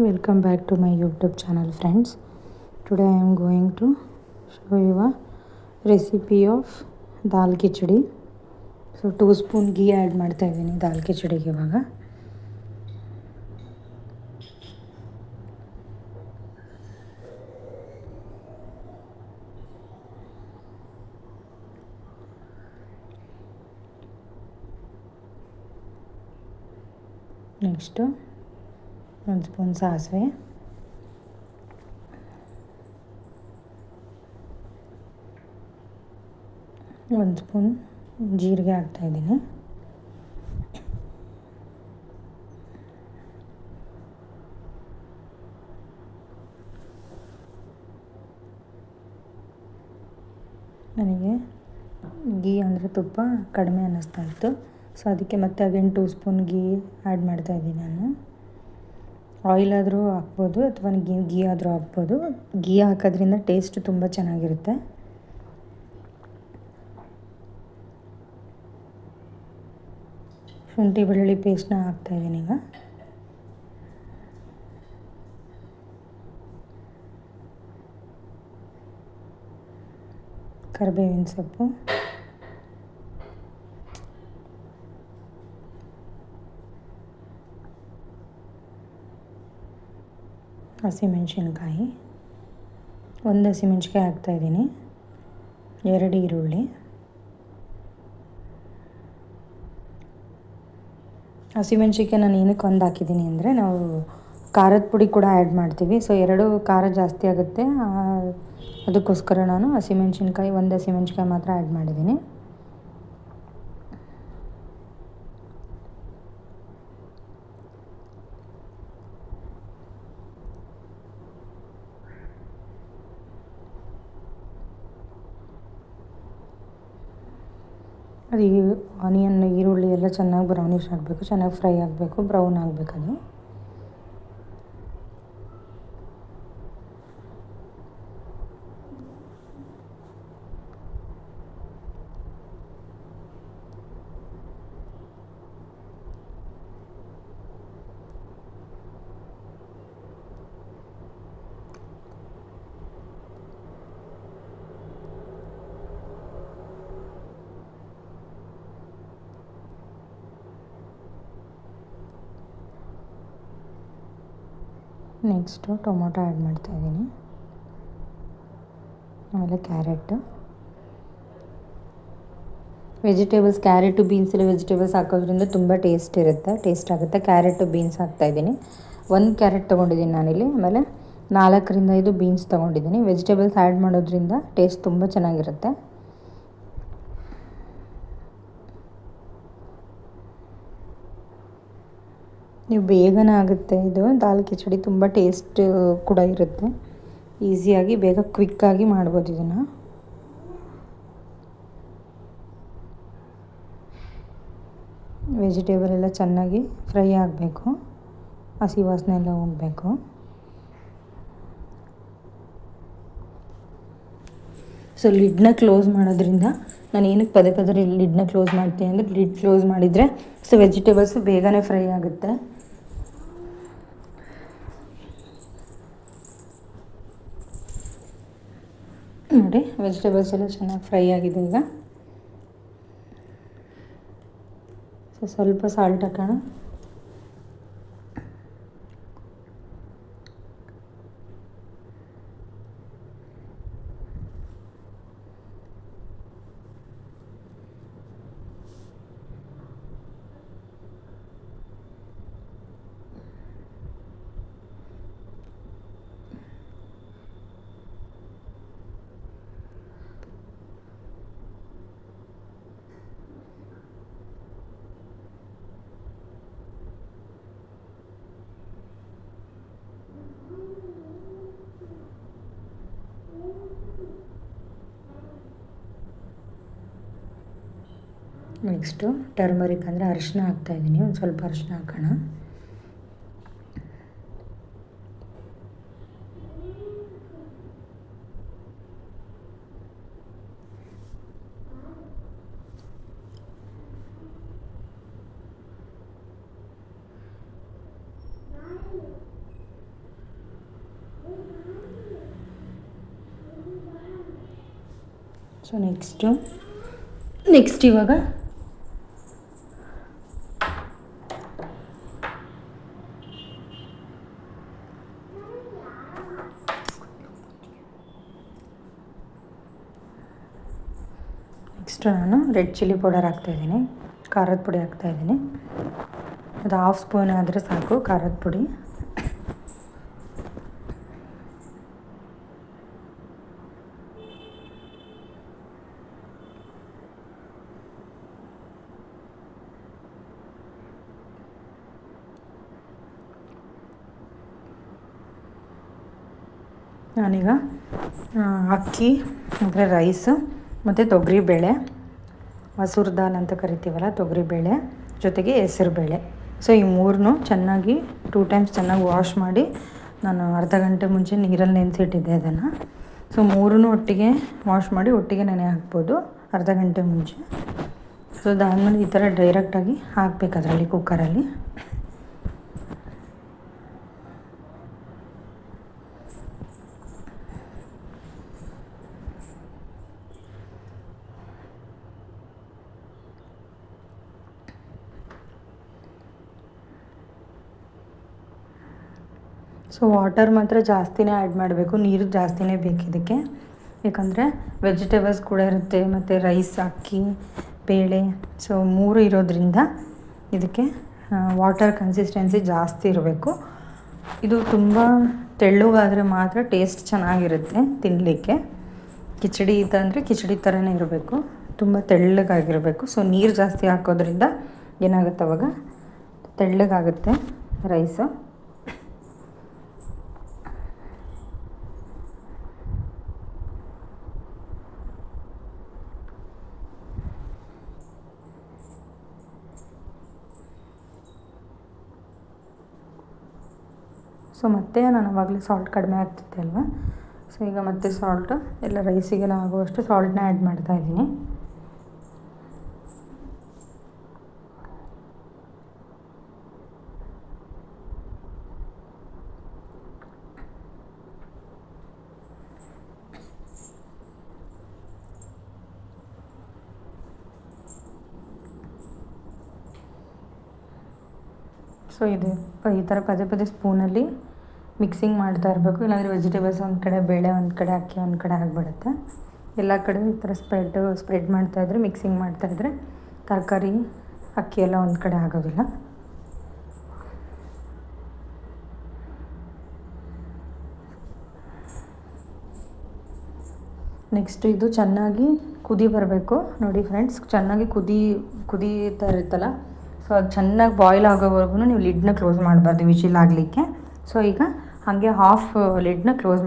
Welcome back to my YouTube channel, friends. Today I am going to show you a recipe of dal khichdi. So 2 spoon ghee add ಮಾಡ್ತಾ ಇದ್ದೀನಿ ದಾಲ್ ಕಿಚಡಿಗೆ ಇವಾಗ. Next 1 spoon ಸಾಸಿವೆ, 1 spoon ಜೀರಿಗೆ ಹಾಕ್ತಾ ಇದ್ದೀನಿ. ನನಗೆ ಗೀ ಅಂದರೆ ತುಪ್ಪ ಕಡಿಮೆ ಅನ್ನಿಸ್ತಾ ಇತ್ತು, ಸೊ ಅದಕ್ಕೆ ಮತ್ತೆ ಅಗೇನ್ 2 ಸ್ಪೂನ್ ಗೀ ಆ್ಯಡ್ ಮಾಡ್ತಾ ಇದ್ದೀನಿ ನಾನು. ಆಯಿಲ್ ಆದರೂ ಹಾಕ್ಬೋದು ಅಥವಾ ಗೀ ಆದರೂ ಹಾಕ್ಬೋದು. ಗೀ ಹಾಕೋದ್ರಿಂದ ಟೇಸ್ಟ್ ತುಂಬ ಚೆನ್ನಾಗಿರುತ್ತೆ. ಶುಂಠಿ ಬೆಳ್ಳುಳ್ಳಿ ಪೇಸ್ಟ್ನ ಹಾಕ್ತಾಯಿದ್ದೀನಿ ಈಗ. ಕರಿಬೇವಿನ ಸೊಪ್ಪು, ಹಸಿಮೆಣಸಿನ್ಕಾಯಿ, 1 ಹಸಿಮೆಣಸಿನ್ಕಾಯಿ ಹಾಕ್ತಾಯಿದ್ದೀನಿ, 2 ಈರುಳ್ಳಿ. ಹಸಿಮೆಣಸಿನ್ಕಾಯಿ ನಾನು ಏನಕ್ಕೆ ಒಂದು ಹಾಕಿದ್ದೀನಿ ಅಂದರೆ ನಾವು ಖಾರದ ಪುಡಿ ಕೂಡ ಆ್ಯಡ್ ಮಾಡ್ತೀವಿ, ಸೊ 2 ಖಾರ ಜಾಸ್ತಿ ಆಗುತ್ತೆ, ಅದಕ್ಕೋಸ್ಕರ ನಾನು ಹಸಿಮೆಣಸಿನ್ಕಾಯಿ 1 ಹಸಿಮೆಣಸಿನ್ಕಾಯಿ ಮಾತ್ರ ಆ್ಯಡ್ ಮಾಡಿದ್ದೀನಿ. ಅದು ಆನಿಯನ್ ಈರುಳ್ಳಿ ಎಲ್ಲ ಚೆನ್ನಾಗಿ ಬ್ರೌನಿಷ್ ಆಗಬೇಕು, ಚೆನ್ನಾಗಿ ಫ್ರೈ ಆಗಬೇಕು, ಬ್ರೌನ್ ಆಗಬೇಕದು. ನೆಕ್ಸ್ಟು ಟೊಮೊಟೊ ಆ್ಯಡ್ ಮಾಡ್ತಾಯಿದ್ದೀನಿ, ಆಮೇಲೆ ಕ್ಯಾರೆಟು. ವೆಜಿಟೇಬಲ್ಸ್ ಕ್ಯಾರೆಟು ಬೀನ್ಸ್ ಎಲ್ಲ ವೆಜಿಟೇಬಲ್ಸ್ ಹಾಕೋದ್ರಿಂದ ತುಂಬ ಟೇಸ್ಟ್ ಆಗುತ್ತೆ. ಕ್ಯಾರೆಟು ಬೀನ್ಸ್ ಹಾಕ್ತಾಯಿದ್ದೀನಿ. 1 ಕ್ಯಾರೆಟ್ ತೊಗೊಂಡಿದ್ದೀನಿ ನಾನಿಲ್ಲಿ, ಆಮೇಲೆ 4ರಿಂದ 5 ಬೀನ್ಸ್ ತೊಗೊಂಡಿದ್ದೀನಿ. ವೆಜಿಟೇಬಲ್ಸ್ ಆ್ಯಡ್ ಮಾಡೋದ್ರಿಂದ ಟೇಸ್ಟ್ ತುಂಬ ಚೆನ್ನಾಗಿರುತ್ತೆ. ನೀವು ಬೇಗನೆ ಆಗುತ್ತೆ ಇದು ದಾಲ್ ಕಿಚಡಿ, ತುಂಬ ಟೇಸ್ಟ್ ಕೂಡ ಇರುತ್ತೆ. ಈಸಿಯಾಗಿ ಬೇಗ ಕ್ವಿಕ್ಕಾಗಿ ಮಾಡ್ಬೋದು ಇದನ್ನು. ವೆಜಿಟೇಬಲ್ ಎಲ್ಲ ಚೆನ್ನಾಗಿ ಫ್ರೈ ಆಗಬೇಕು, ಹಸಿ ವಾಸನೆ ಎಲ್ಲ ಹೋಗಬೇಕು. ಸೊ ಲಿಡ್ನ ಕ್ಲೋಸ್ ಮಾಡೋದ್ರಿಂದ ನಾನು ಏನಕ್ಕೆ ಪದೇ ಪದೇ ಲಿಡ್ನ ಕ್ಲೋಸ್ ಮಾಡ್ತೀನಿ ಅಂದರೆ, ಲಿಡ್ ಕ್ಲೋಸ್ ಮಾಡಿದರೆ ಸೊ ವೆಜಿಟೇಬಲ್ಸು ಬೇಗನೆ ಫ್ರೈ ಆಗುತ್ತೆ. ನೋಡಿ ವೆಜಿಟೇಬಲ್ಸ್ ಎಲ್ಲ ಚೆನ್ನಾಗಿ ಫ್ರೈ ಆಗಿದೆ ಈಗ. ಸೊ ಸ್ವಲ್ಪ ಸಾಲ್ಟ್ ಹಾಕೋಣ. ನೆಕ್ಸ್ಟು ಟರ್ಮರಿಕ್ ಅಂದರೆ ಅರಿಶಿನ ಹಾಕ್ತಾಯಿದ್ದೀನಿ, ಒಂದು ಸ್ವಲ್ಪ ಅರಿಶಿನ ಹಾಕೋಣ. ಸೊ ನೆಕ್ಸ್ಟ್ ಇವಾಗ ನಾನು ರೆಡ್ ಚಿಲ್ಲಿ ಪೌಡರ್ ಹಾಕ್ತಾಯಿದ್ದೀನಿ, ಖಾರದ ಪುಡಿ ಹಾಕ್ತಾಯಿದ್ದೀನಿ. ಅದು 1/2 ಸ್ಪೂನ್ ಆದರೆ ಸಾಕು ಖಾರದ ಪುಡಿ. ನಾನೀಗ ಅಕ್ಕಿ ಅಂದರೆ ರೈಸು ಮತ್ತು ತೊಗರಿಬೇಳೆ, ಮಸೂರ್ ದಾಲ್ ಅಂತ ಕರಿತೀವಲ್ಲ, ತೊಗರಿಬೇಳೆ ಜೊತೆಗೆ ಹೆಸರುಬೇಳೆ. ಸೊ ಈ ಮೂರನ್ನೂ ಚೆನ್ನಾಗಿ 2 ಟೈಮ್ಸ್ ಚೆನ್ನಾಗಿ ವಾಶ್ ಮಾಡಿ ನಾನು ಅರ್ಧ ಗಂಟೆ ಮುಂಚೆ ನೀರಲ್ಲಿ ನೆನೆಸಿಟ್ಟಿದ್ದೆ ಅದನ್ನು. ಸೊ ಮೂರನ್ನೂ ಒಟ್ಟಿಗೆ ವಾಶ್ ಮಾಡಿ ಒಟ್ಟಿಗೆ ನೆನೆ ಹಾಕ್ಬೋದು ಅರ್ಧ ಗಂಟೆ ಮುಂಚೆ. ಸೊ ಅದಾದಮೇಲೆ ಈ ಥರ ಡೈರೆಕ್ಟಾಗಿ ಹಾಕಬೇಕು ಅದರಲ್ಲಿ ಕುಕ್ಕರಲ್ಲಿ. ಸೊ ವಾಟರ್ ಮಾತ್ರ ಜಾಸ್ತಿನೇ ಆ್ಯಡ್ ಮಾಡಬೇಕು, ನೀರು ಜಾಸ್ತಿನೇ ಬೇಕು ಇದಕ್ಕೆ. ಯಾಕಂದರೆ ವೆಜಿಟೇಬಲ್ಸ್ ಕೂಡ ಇರುತ್ತೆ ಮತ್ತು ರೈಸ್, ಅಕ್ಕಿ, ಬೇಳೆ, ಸೊ 3 ಇರೋದ್ರಿಂದ ಇದಕ್ಕೆ ವಾಟರ್ ಕನ್ಸಿಸ್ಟೆನ್ಸಿ ಜಾಸ್ತಿ ಇರಬೇಕು. ಇದು ತುಂಬ ತೆಳ್ಳಗಾದರೆ ಮಾತ್ರ ಟೇಸ್ಟ್ ಚೆನ್ನಾಗಿರುತ್ತೆ ತಿನ್ನಲಿಕ್ಕೆ. ಕಿಚಡಿ ಅಂದರೆ ಕಿಚಡಿ ಥರನೇ ಇರಬೇಕು, ತುಂಬ ತೆಳ್ಳಗಾಗಿರಬೇಕು. ಸೊ ನೀರು ಜಾಸ್ತಿ ಹಾಕೋದ್ರಿಂದ ಏನಾಗುತ್ತೆ ಅವಾಗ ತೆಳ್ಳಗಾಗುತ್ತೆ ರೈಸು. ಸೊ ಮತ್ತೆ ನಾನು ಆವಾಗಲೇ ಸಾಲ್ಟ್ ಕಡಿಮೆ ಆಗ್ತಿದ್ದೆ ಅಲ್ವಾ, ಸೊ ಈಗ ಮತ್ತೆ ಸಾಲ್ಟು ಎಲ್ಲ ರೈಸಿಗೆಲ್ಲ ಆಗುವಷ್ಟು ಸಾಲ್ಟನ್ನ ಆ್ಯಡ್ ಮಾಡ್ತಾಯಿದ್ದೀನಿ. ಸೊ ಇದು ಈ ಥರ ಪದೇ ಸ್ಪೂನಲ್ಲಿ ಮಿಕ್ಸಿಂಗ್ ಮಾಡ್ತಾ ಇರಬೇಕು, ಇಲ್ಲಾಂದರೆ ವೆಜಿಟೇಬಲ್ಸ್ ಒಂದು ಕಡೆ, ಬೇಳೆ ಒಂದು ಕಡೆ, ಅಕ್ಕಿ ಒಂದು ಕಡೆ ಆಗಿಬಿಡುತ್ತೆ. ಎಲ್ಲ ಕಡೆ ಈ ಥರ ಸ್ಪ್ರೆಡ್ ಮಾಡ್ತಾಯಿದ್ರೆ, ಮಿಕ್ಸಿಂಗ್ ಮಾಡ್ತಾಯಿದ್ರೆ ತರಕಾರಿ, ಅಕ್ಕಿ ಎಲ್ಲ ಒಂದು ಕಡೆ ಆಗೋದಿಲ್ಲ. ನೆಕ್ಸ್ಟ್ ಇದು ಚೆನ್ನಾಗಿ ಕುದಿ ಬರಬೇಕು ನೋಡಿ ಫ್ರೆಂಡ್ಸ್. ಚೆನ್ನಾಗಿ ಕುದೀತಾ ಇರುತ್ತಲ್ಲ, ಸೊ ಅದು ಚೆನ್ನಾಗಿ ಬಾಯ್ಲ್ ಆಗೋವರೆಗೂ ನೀವು ಲಿಡ್ನ ಕ್ಲೋಸ್ ಮಾಡಬಾರ್ದು ವಿಶಿಲ್ ಆಗಲಿಕ್ಕೆ. ಸೊ ಈಗ ಹಾಗೆ ಹಾಫ್ ಲಿಡ್ನ ಕ್ಲೋಸ್ ಮಾಡಿ